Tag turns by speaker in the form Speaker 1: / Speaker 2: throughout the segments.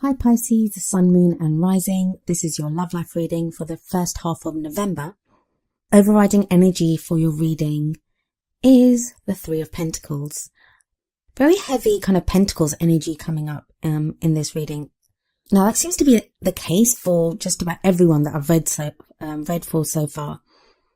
Speaker 1: Hi Pisces, Sun, Moon and Rising. This is your love life reading for the first half of November. Overriding energy for your reading is the Three of Pentacles. Very heavy kind of Pentacles energy coming up in this reading. Now that seems to be the case for just about everyone that I've read for so far.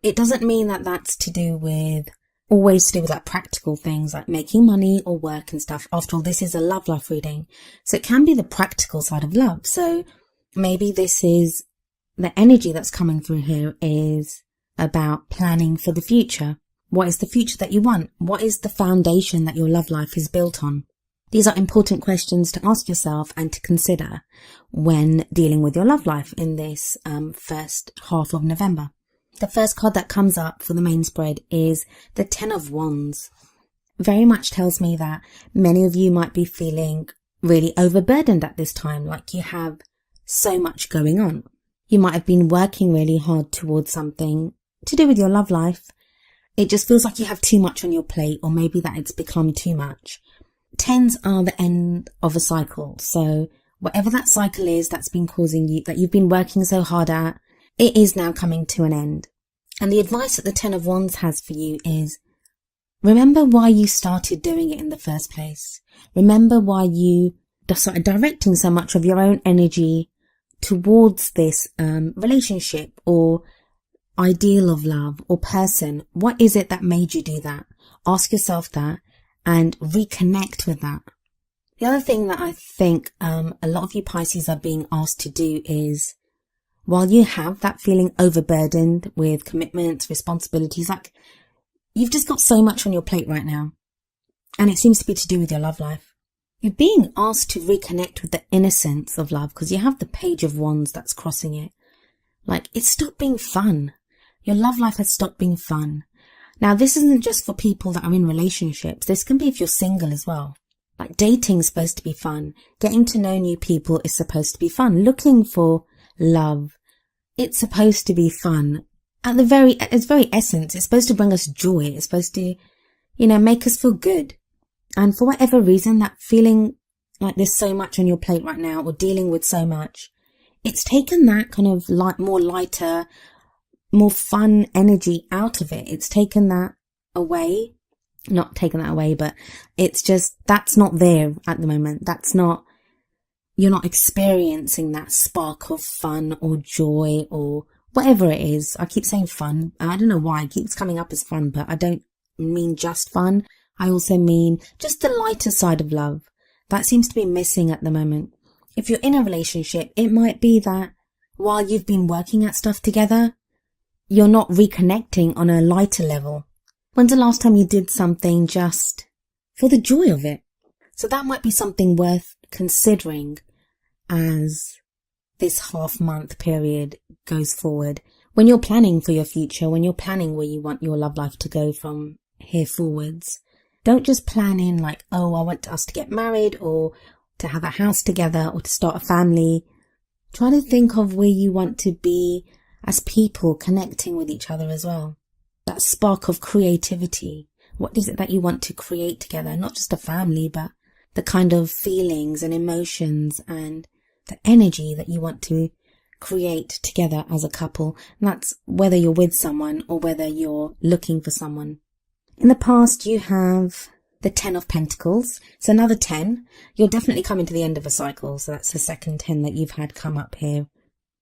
Speaker 1: It doesn't mean that that's always to do with like practical things like making money or work and stuff. After all, this is a love life reading. So it can be the practical side of love. So maybe this is the energy that's coming through here is about planning for the future. What is the future that you want? What is the foundation that your love life is built on? These are important questions to ask yourself and to consider when dealing with your love life in this first half of November. The first card that comes up for the main spread is the Ten of Wands. Very much tells me that many of you might be feeling really overburdened at this time, like you have so much going on. You might have been working really hard towards something to do with your love life. It just feels like you have too much on your plate, or maybe that it's become too much. Tens are the end of a cycle. So whatever that cycle is that's been causing you, that you've been working so hard at, it is now coming to an end. And the advice that the Ten of Wands has for you is, remember why you started doing it in the first place. Remember why you started directing so much of your own energy towards this relationship or ideal of love or person. What is it that made you do that? Ask yourself that and reconnect with that. The other thing that I think a lot of you Pisces are being asked to do is, while you have that feeling overburdened with commitments, responsibilities, like you've just got so much on your plate right now, and it seems to be to do with your love life, you're being asked to reconnect with the innocence of love, because you have the Page of Wands that's crossing it. Like, it's stopped being fun. Your love life has stopped being fun. Now, this isn't just for people that are in relationships. This can be if you're single as well. Like, dating's supposed to be fun. Getting to know new people is supposed to be fun. Looking for love, it's supposed to be fun. At its very essence, it's supposed to bring us joy. It's supposed to, make us feel good. And for whatever reason, that feeling like there's so much on your plate right now, or dealing with so much, it's taken that kind of more lighter, more fun energy out of it. It's taken that away. Not taken that away, but it's just, that's not there at the moment. You're not experiencing that spark of fun or joy or whatever it is. I keep saying fun. I don't know why it keeps coming up as fun, but I don't mean just fun. I also mean just the lighter side of love. That seems to be missing at the moment. If you're in a relationship, it might be that while you've been working at stuff together, you're not reconnecting on a lighter level. When's the last time you did something just for the joy of it? So that might be something worth considering as this half-month period goes forward. When you're planning for your future, when you're planning where you want your love life to go from here forwards, don't just plan in like, oh, I want us to get married or to have a house together or to start a family. Try to think of where you want to be as people connecting with each other as well. That spark of creativity. What is it that you want to create together? Not just a family, but the kind of feelings and emotions and the energy that you want to create together as a couple. And that's whether you're with someone or whether you're looking for someone. In the past, you have the Ten of Pentacles. So another 10. You're definitely coming to the end of a cycle. So that's the second 10 that you've had come up here.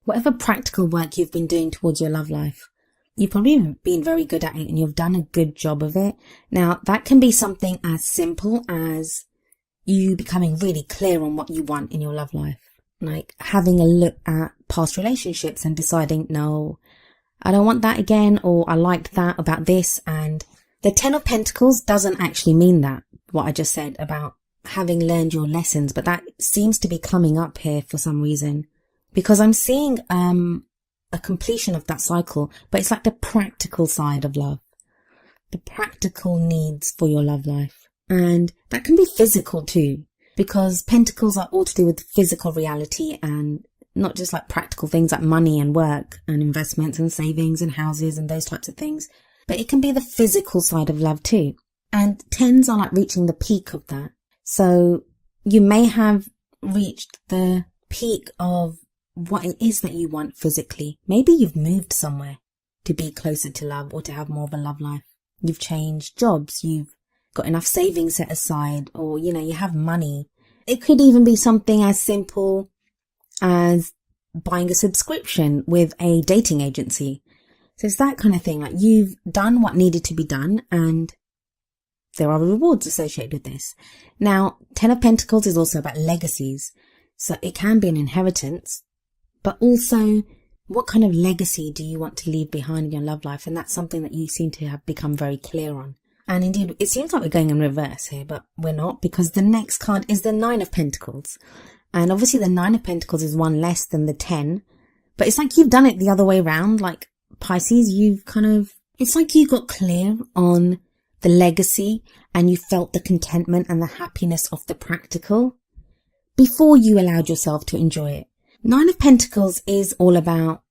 Speaker 1: Whatever practical work you've been doing towards your love life, you've probably been very good at it and you've done a good job of it. Now, that can be something as simple as you becoming really clear on what you want in your love life. Like having a look at past relationships and deciding, no, I don't want that again, or I liked that about this. And the Ten of Pentacles doesn't actually mean that, what I just said about having learned your lessons, but that seems to be coming up here for some reason. Because I'm seeing a completion of that cycle, but it's like the practical side of love. The practical needs for your love life. And that can be physical too, because pentacles are all to do with physical reality and not just like practical things like money and work and investments and savings and houses and those types of things. But it can be the physical side of love too. And tens are like reaching the peak of that. So you may have reached the peak of what it is that you want physically. Maybe you've moved somewhere to be closer to love or to have more of a love life. You've changed jobs, you've got enough savings set aside, or, you have money. It could even be something as simple as buying a subscription with a dating agency. So it's that kind of thing. Like, you've done what needed to be done, and there are rewards associated with this. Now, Ten of Pentacles is also about legacies. So it can be an inheritance, but also what kind of legacy do you want to leave behind in your love life? And that's something that you seem to have become very clear on. And indeed, it seems like we're going in reverse here, but we're not, because the next card is the Nine of Pentacles. And obviously the Nine of Pentacles is one less than the 10, but it's like you've done it the other way around. Like, Pisces, it's like you got clear on the legacy and you felt the contentment and the happiness of the practical before you allowed yourself to enjoy it. Nine of Pentacles is all about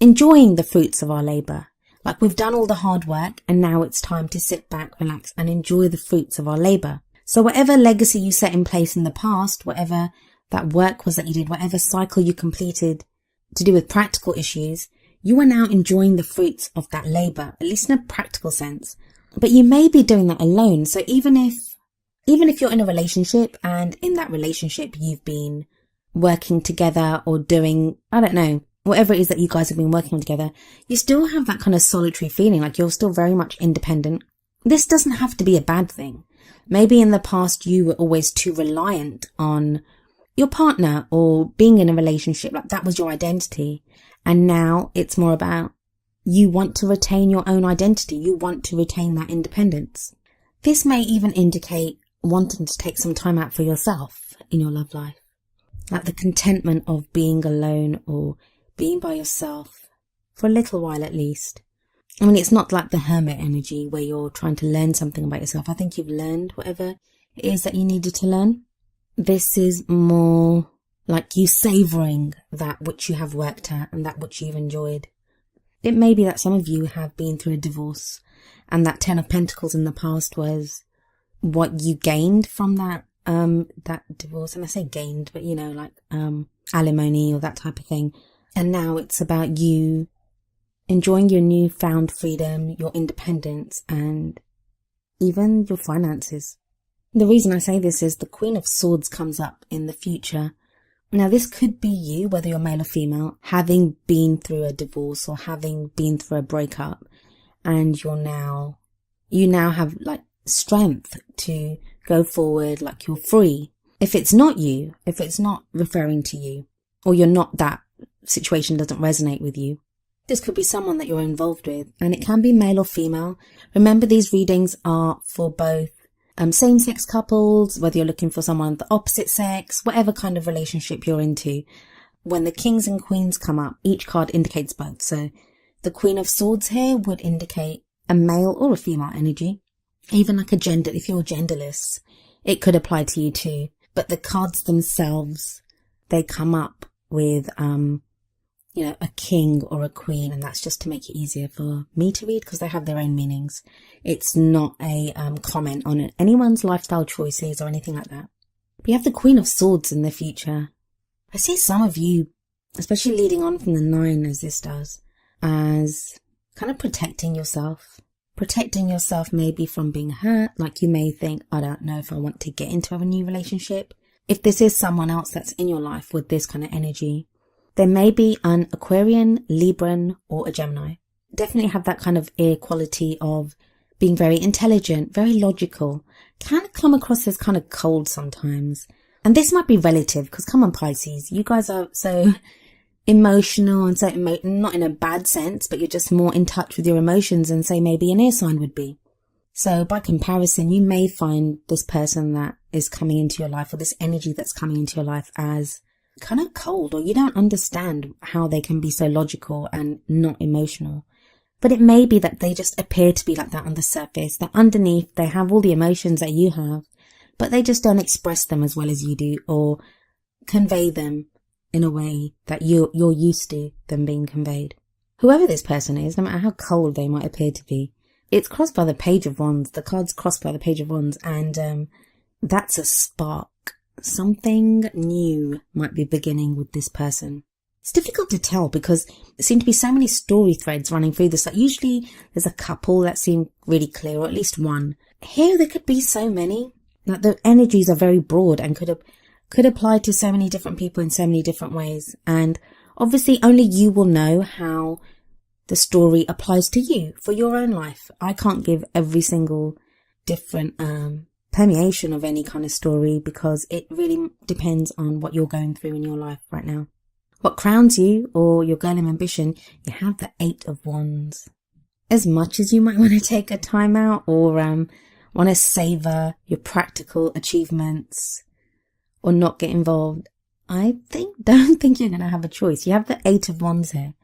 Speaker 1: enjoying the fruits of our labor. Like, we've done all the hard work and now it's time to sit back, relax and enjoy the fruits of our labor. So whatever legacy you set in place in the past, whatever that work was that you did, whatever cycle you completed to do with practical issues, you are now enjoying the fruits of that labor, at least in a practical sense. But you may be doing that alone. So even if you're in a relationship and in that relationship you've been working together or doing, I don't know, whatever it is that you guys have been working on together, you still have that kind of solitary feeling, like you're still very much independent. This doesn't have to be a bad thing. Maybe in the past you were always too reliant on your partner or being in a relationship, like that was your identity. And now it's more about you want to retain your own identity. You want to retain that independence. This may even indicate wanting to take some time out for yourself in your love life. Like the contentment of being alone or being by yourself for a little while at least. I mean, it's not like the hermit energy where you're trying to learn something about yourself. I think you've learned whatever it is that you needed to learn. This is more like you savouring that which you have worked at and that which you've enjoyed. It may be that some of you have been through a divorce and that Ten of Pentacles in the past was what you gained from that divorce. And I say gained, but like alimony or that type of thing. And now it's about you enjoying your newfound freedom, your independence, and even your finances. The reason I say this is the Queen of Swords comes up in the future. Now, this could be you, whether you're male or female, having been through a divorce or having been through a breakup, and you now have like strength to go forward, like you're free. If it's not you, if it's not referring to you, or you're not, that situation doesn't resonate with you, this could be someone that you're involved with, and it can be male or female. Remember, these readings are for both same-sex couples, whether you're looking for someone of the opposite sex, whatever kind of relationship you're into. When the kings and queens come up, each card indicates both. So the Queen of Swords here would indicate a male or a female energy. Even like a gender, if you're genderless, it could apply to you too. But the cards themselves, they come up with a king or a queen, and that's just to make it easier for me to read because they have their own meanings. It's not a comment on anyone's lifestyle choices or anything like that. But you have the Queen of Swords in the future. I see some of you, especially leading on from the 9 as this does, as kind of protecting yourself. Protecting yourself maybe from being hurt. Like you may think, I don't know if I want to get into a new relationship. If this is someone else that's in your life with this kind of energy, there may be an Aquarian, Libran, or a Gemini. Definitely have that kind of air quality of being very intelligent, very logical. Can come across as kind of cold sometimes. And this might be relative, because come on Pisces, you guys are so emotional and so not in a bad sense, but you're just more in touch with your emotions than say maybe an air sign would be. So by comparison, you may find this person that is coming into your life, or this energy that's coming into your life, as kind of cold, or you don't understand how they can be so logical and not emotional. But it may be that they just appear to be like that on the surface, that underneath they have all the emotions that you have, but they just don't express them as well as you do, or convey them in a way that you're used to them being conveyed. Whoever this person is, no matter how cold they might appear to be, it's crossed by the Page of Wands. The card's crossed by the Page of Wands, and that's a spark. something new might be beginning with this person. It's difficult to tell because there seem to be so many story threads running through this. Like usually there's a couple that seem really clear, or at least one. Here there could be so many. Like the energies are very broad and could apply to so many different people in so many different ways. And obviously only you will know how the story applies to you for your own life. I can't give every single different permeation of any kind of story because it really depends on what you're going through in your life right now. What crowns you, or your goal and ambition, you have the 8 of Wands. As much as you might want to take a time out or want to savor your practical achievements or not get involved, don't think you're going to have a choice. You have the 8 of Wands here.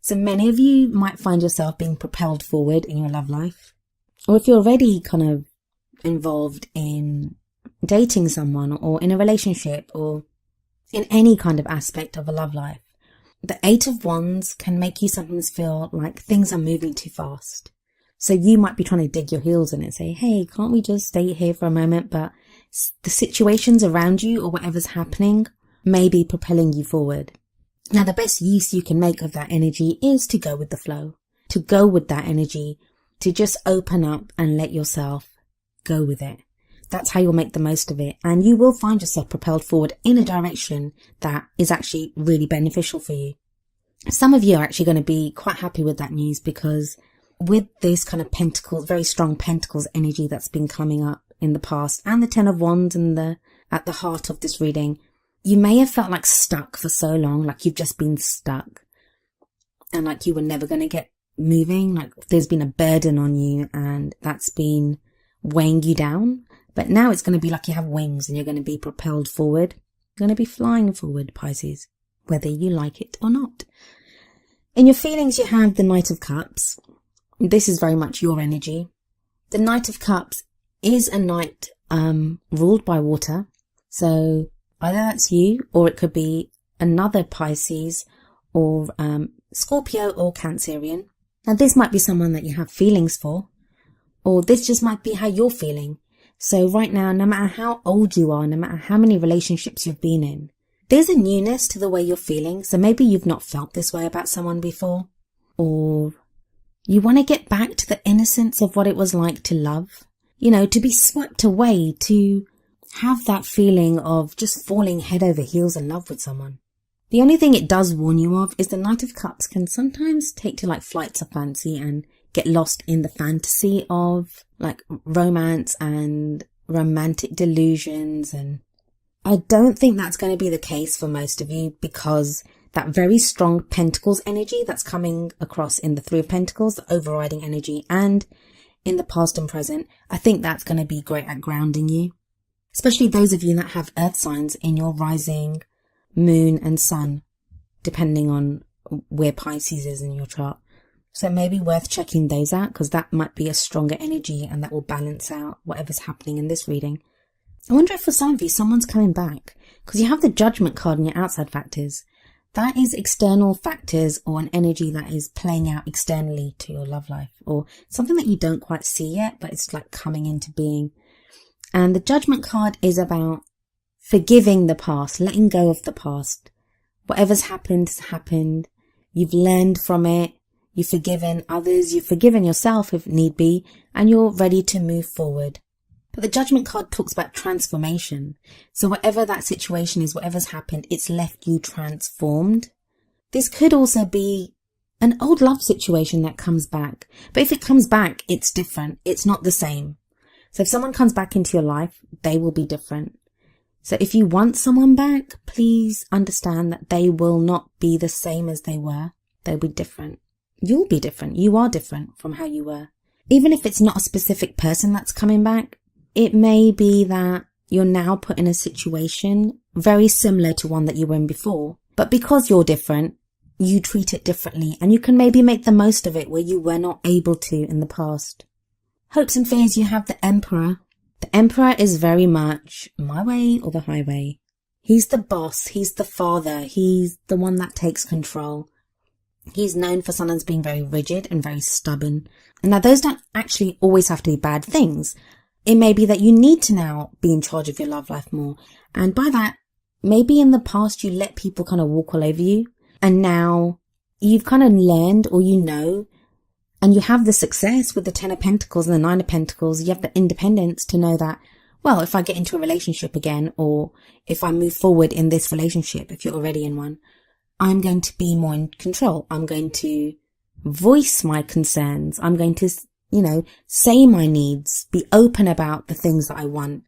Speaker 1: So many of you might find yourself being propelled forward in your love life. Or if you're already kind of involved in dating someone or in a relationship or in any kind of aspect of a love life, the 8 of Wands can make you sometimes feel like things are moving too fast. So you might be trying to dig your heels in and say, hey, can't we just stay here for a moment? But the situations around you or whatever's happening may be propelling you forward. Now, the best use you can make of that energy is to go with the flow, to go with that energy, to just open up and let yourself go with it. That's how you'll make the most of it. And you will find yourself propelled forward in a direction that is actually really beneficial for you. Some of you are actually going to be quite happy with that news because with this kind of Pentacles, very strong Pentacles energy that's been coming up in the past, and the 10 of Wands at the heart of this reading, you may have felt like stuck for so long, like you've just been stuck and like you were never going to get moving, like there's been a burden on you and that's been weighing you down. But now it's going to be like you have wings and you're going to be propelled forward. You're going to be flying forward, Pisces, whether you like it or not. In your feelings, you have the Knight of Cups. This is very much your energy. The Knight of Cups is a knight ruled by water. So either that's you, or it could be another Pisces or Scorpio or Cancerian. Now this might be someone that you have feelings for, or this just might be how you're feeling. So right now, no matter how old you are, no matter how many relationships you've been in, there's a newness to the way you're feeling. So maybe you've not felt this way about someone before, or you want to get back to the innocence of what it was like to love, to be swept away, to have that feeling of just falling head over heels in love with someone. The only thing it does warn you of is the Knight of Cups can sometimes take to like flights of fancy and get lost in the fantasy of like romance and romantic delusions. And I don't think that's going to be the case for most of you because that very strong Pentacles energy that's coming across in the 3 of Pentacles, the overriding energy, and in the past and present, I think that's going to be great at grounding you. Especially those of you that have earth signs in your rising, moon and sun, depending on where Pisces is in your chart. So it may be worth checking those out because that might be a stronger energy and that will balance out whatever's happening in this reading. I wonder if for some of you, someone's coming back because you have the Judgment card in your outside factors. That is external factors or an energy that is playing out externally to your love life or something that you don't quite see yet, but it's like coming into being. And the Judgment card is about forgiving the past, letting go of the past. Whatever's happened has happened. You've learned from it. You've forgiven others. You've forgiven yourself if need be, and you're ready to move forward. But the Judgment card talks about transformation. So whatever that situation is, whatever's happened, it's left you transformed. This could also be an old love situation that comes back. But if it comes back, it's different. It's not the same. So if someone comes back into your life, they will be different. So if you want someone back, please understand that they will not be the same as they were. They'll be different. You'll be different. You are different from how you were. Even if it's not a specific person that's coming back, it may be that you're now put in a situation very similar to one that you were in before. But because you're different, you treat it differently and you can maybe make the most of it where you were not able to in the past. Hopes and fears, you have the Emperor. The Emperor is very much my way or the highway. He's the boss. He's the father. He's the one that takes control. He's known for sometimes being very rigid and very stubborn. And now those don't actually always have to be bad things. it may be that you need to now be in charge of your love life more. And by that, maybe in the past you let people kind of walk all over you, and now you've kind of learned, or you know, and you have the success with the 10 of Pentacles and the 9 of Pentacles. You have the independence to know that, well, if I get into a relationship again, or if I move forward in this relationship, if you're already in one, I'm going to be more in control. I'm going to voice my concerns. I'm going to, say my needs, be open about the things that I want.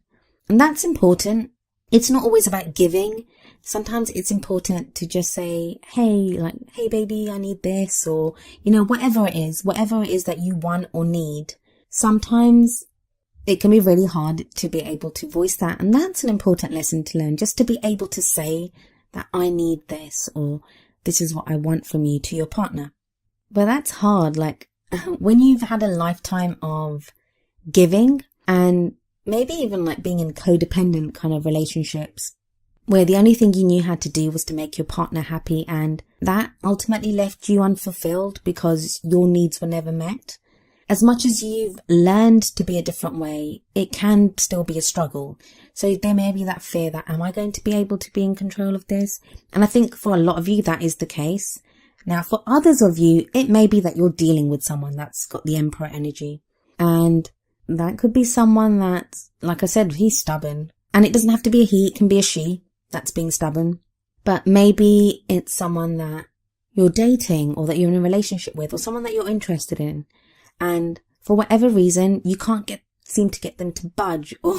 Speaker 1: And that's important. It's not always about giving. Sometimes it's important to just say, hey baby, I need this, or, whatever it is that you want or need. Sometimes it can be really hard to be able to voice that. And that's an important lesson to learn, just to be able to say that I need this, or this is what I want from you to your partner. But that's hard. When you've had a lifetime of giving, and maybe even being in codependent kind of relationships, where the only thing you knew how to do was to make your partner happy, and that ultimately left you unfulfilled because your needs were never met. As much as you've learned to be a different way, it can still be a struggle. So there may be that fear that, am I going to be able to be in control of this? And I think for a lot of you, that is the case. Now, for others of you, it may be that you're dealing with someone that's got the Emperor energy. And that could be someone that, like I said, he's stubborn. And it doesn't have to be a he, it can be a she that's being stubborn. But maybe it's someone that you're dating, or that you're in a relationship with, or someone that you're interested in. And for whatever reason, you can't seem to get them to budge, or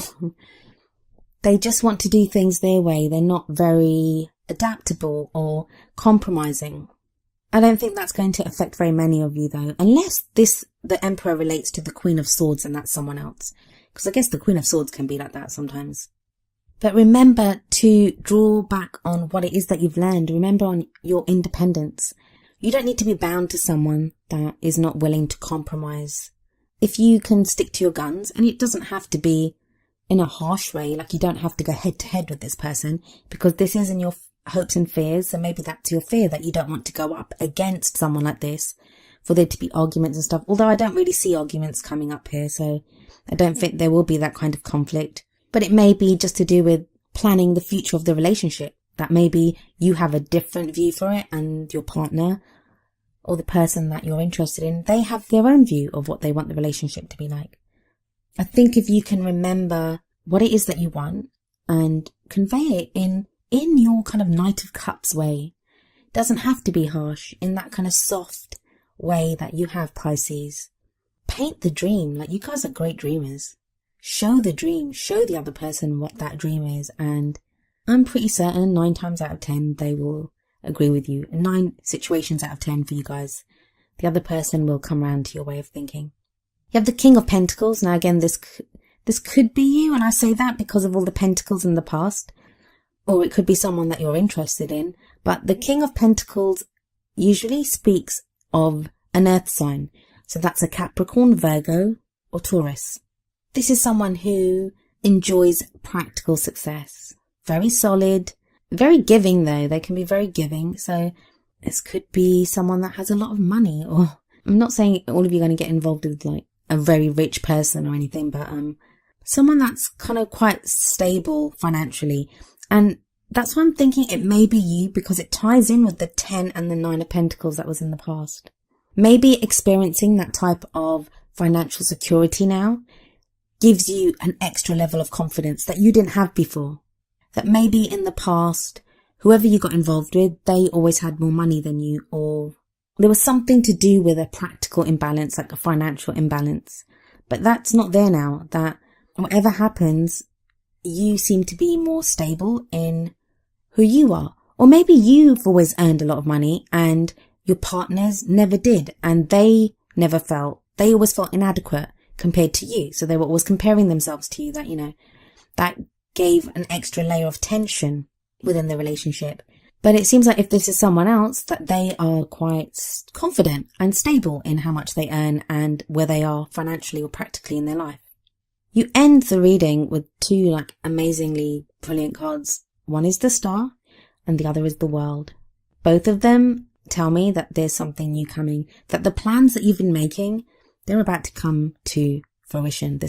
Speaker 1: they just want to do things their way. They're not very adaptable or compromising. I don't think that's going to affect very many of you though, unless the Emperor relates to the Queen of Swords and that's someone else. Because I guess the Queen of Swords can be like that sometimes. But remember to draw back on what it is that you've learned. Remember on your independence. You don't need to be bound to someone that is not willing to compromise. If you can stick to your guns, and it doesn't have to be in a harsh way, you don't have to go head to head with this person, because this isn't your hopes and fears. So maybe that's your fear, that you don't want to go up against someone like this, for there to be arguments and stuff. Although I don't really see arguments coming up here, so I don't think there will be that kind of conflict. But it may be just to do with planning the future of the relationship, that maybe you have a different view for it, and your partner or the person that you're interested in, they have their own view of what they want the relationship to be like. I think if you can remember what it is that you want and convey it in your kind of Knight of Cups way, it doesn't have to be harsh, in that kind of soft way that you have, Pisces. Paint the dream. You guys are great dreamers. Show the dream, show the other person what that dream is, and I'm pretty certain 9 times out of 10 they will agree with you. 9 situations out of 10 for you guys, the other person will come around to your way of thinking. You have the King of Pentacles. Now again, this could be you, and I say that because of all the pentacles in the past, or it could be someone that you're interested in. But the King of Pentacles usually speaks of an earth sign, so that's a Capricorn, Virgo, or Taurus. This is someone who enjoys practical success, very solid, very giving though. They can be very giving. So this could be someone that has a lot of money, or I'm not saying all of you are going to get involved with a very rich person or anything, but someone that's kind of quite stable financially. And that's why I'm thinking it may be you, because it ties in with the 10 and the 9 of Pentacles that was in the past. Maybe experiencing that type of financial security now gives you an extra level of confidence that you didn't have before. That maybe in the past, whoever you got involved with, they always had more money than you, or there was something to do with a practical imbalance, like a financial imbalance. But that's not there now. That whatever happens, you seem to be more stable in who you are. Or maybe you've always earned a lot of money and your partners never did, and they always felt inadequate compared to you. So they were always comparing themselves to you. That gave an extra layer of tension within the relationship. But it seems like if this is someone else, that they are quite confident and stable in how much they earn and where they are financially or practically in their life. You end the reading with 2 amazingly brilliant cards. One is the Star and the other is the World. Both of them tell me that there's something new coming, that the plans that you've been making, they're about to come to fruition.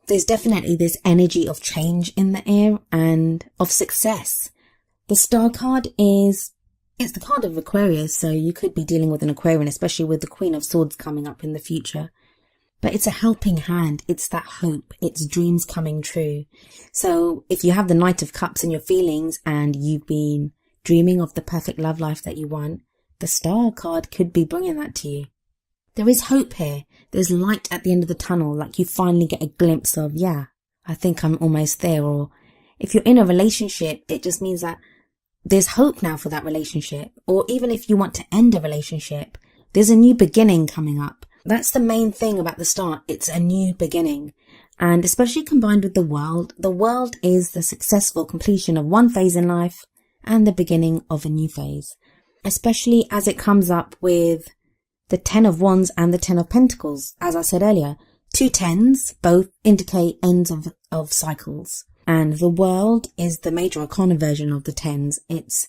Speaker 1: There's definitely this energy of change in the air and of success. The Star card it's the card of Aquarius, so you could be dealing with an Aquarian, especially with the Queen of Swords coming up in the future. But it's a helping hand. It's that hope. It's dreams coming true. So if you have the Knight of Cups in your feelings and you've been dreaming of the perfect love life that you want, the Star card could be bringing that to you. There is hope here. There's light at the end of the tunnel, like you finally get a glimpse of, yeah, I think I'm almost there. Or if you're in a relationship, it just means that there's hope now for that relationship. Or even if you want to end a relationship, there's a new beginning coming up. That's the main thing about the Star. It's a new beginning. And especially combined with the World is the successful completion of one phase in life and the beginning of a new phase. Especially as it comes up with the 10 of Wands and the 10 of Pentacles. As I said earlier, 2 tens both indicate ends of cycles. And the World is the major arcana version of the tens. It's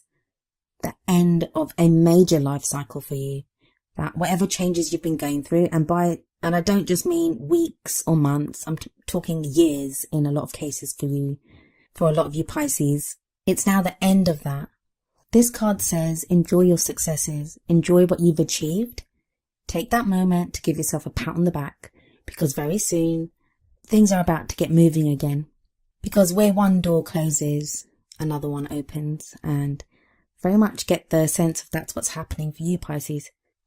Speaker 1: the end of a major life cycle for you. That whatever changes you've been going through, and I don't just mean weeks or months, I'm talking years in a lot of cases for you, for a lot of you Pisces. It's now the end of that. This card says, enjoy your successes, enjoy what you've achieved. Take that moment to give yourself a pat on the back, because very soon things are about to get moving again. Because where one door closes, another one opens, and very much get the sense of that's what's happening for you, Pisces.